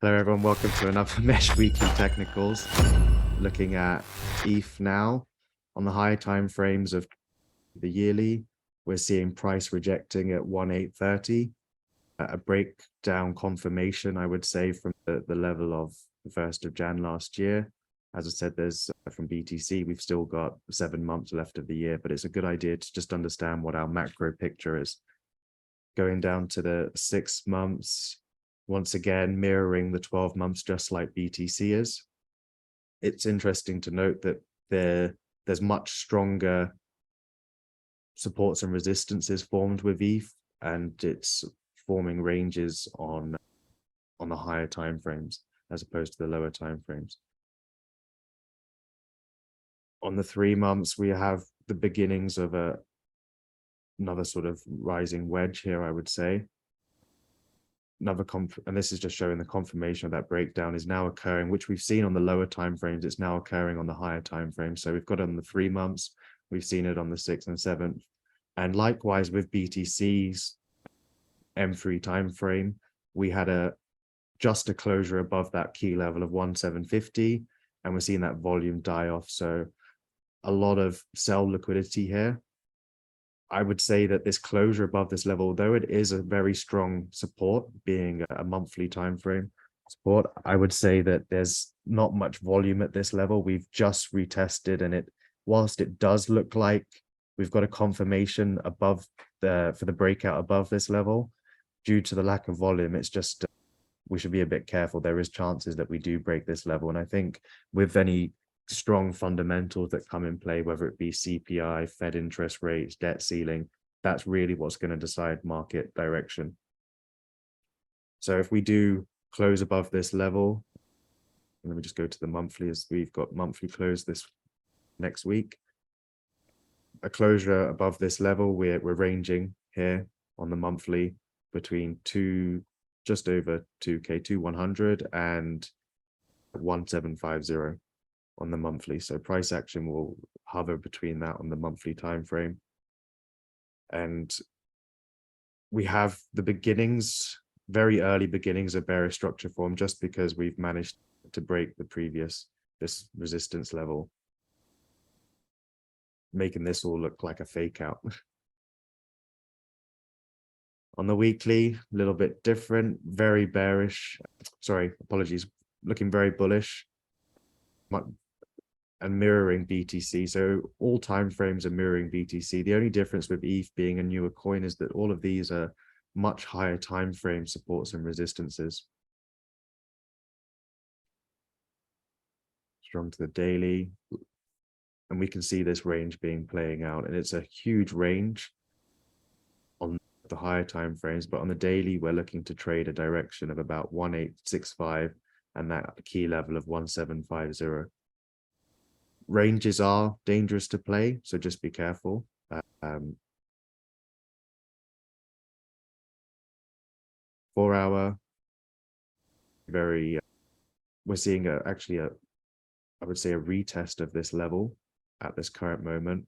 Hello everyone, welcome to another Mesh Weekly Technicals. Looking at ETH now. On the high time frames of the yearly, we're seeing price rejecting at 1,830. A breakdown confirmation, I would say, from the level of the 1st of Jan last year. As I said, there's from BTC, we've still got 7 months left of the year, but it's a good idea to just understand what our macro picture is. Going down to the 6 months, once again, mirroring the 12 months, just like BTC is. It's interesting to note that there's much stronger supports and resistances formed with ETH, and it's forming ranges on the higher time frames as opposed to the lower time frames. On the 3 months, we have the beginnings of another sort of rising wedge here, I would say. And this is just showing the confirmation of that breakdown is now occurring, which we've seen on the lower time frames. It's now occurring on the higher time frames. So we've got it on the 3 months, we've seen it on the 6th and 7th, and likewise with BTC's M3 time frame, we had just a closure above that key level of 1,750, and we're seeing that volume die off. So a lot of sell liquidity here. I would say that this closure above this level, though it is a very strong support, being a monthly time frame support, I would say that there's not much volume at this level. We've just retested, and whilst it does look like we've got a confirmation above for the breakout above this level, due to the lack of volume, it's just we should be a bit careful. There is chances that we do break this level, and I think with any strong fundamentals that come in play, whether it be CPI, Fed interest rates, debt ceiling, that's really what's going to decide market direction. So if we do close above this level, let me just go to the monthly, as we've got monthly close this next week. A closure above this level, we're ranging here on the monthly between just over 2K, 2,100 and 1,750 on the monthly. So price action will hover between that on the monthly time frame. And we have the beginnings, very early beginnings of bearish structure form, just because we've managed to break this resistance level, making this all look like a fake out. On the weekly, a little bit different, very bearish, looking very bullish and mirroring BTC. So all time frames are mirroring BTC. The only difference with ETH being a newer coin is that all of these are much higher time frame supports and resistances. Strong to the daily, and we can see this range playing out, and it's a huge range on the higher time frames, but on the daily we're looking to trade a direction of about 1,865 and that key level of 1,750. Ranges are dangerous to play, so just be careful. 4 hour, we're seeing actually I would say a retest of this level at this current moment.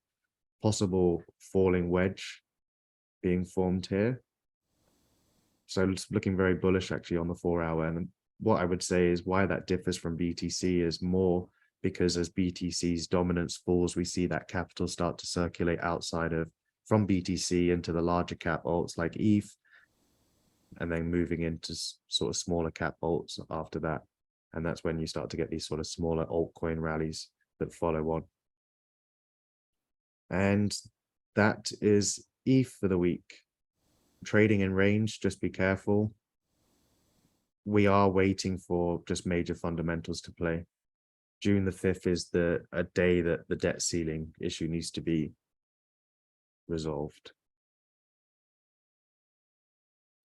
Possible falling wedge being formed here. So it's looking very bullish actually on the 4 hour. And what I would say is why that differs from BTC is more because as BTC's dominance falls, we see that capital start to circulate from BTC into the larger cap alts like ETH, and then moving into sort of smaller cap alts after that. And that's when you start to get these sort of smaller altcoin rallies that follow on. And that is ETH for the week. Trading in range, just be careful. We are waiting for just major fundamentals to play. June the 5th is a day that the debt ceiling issue needs to be resolved.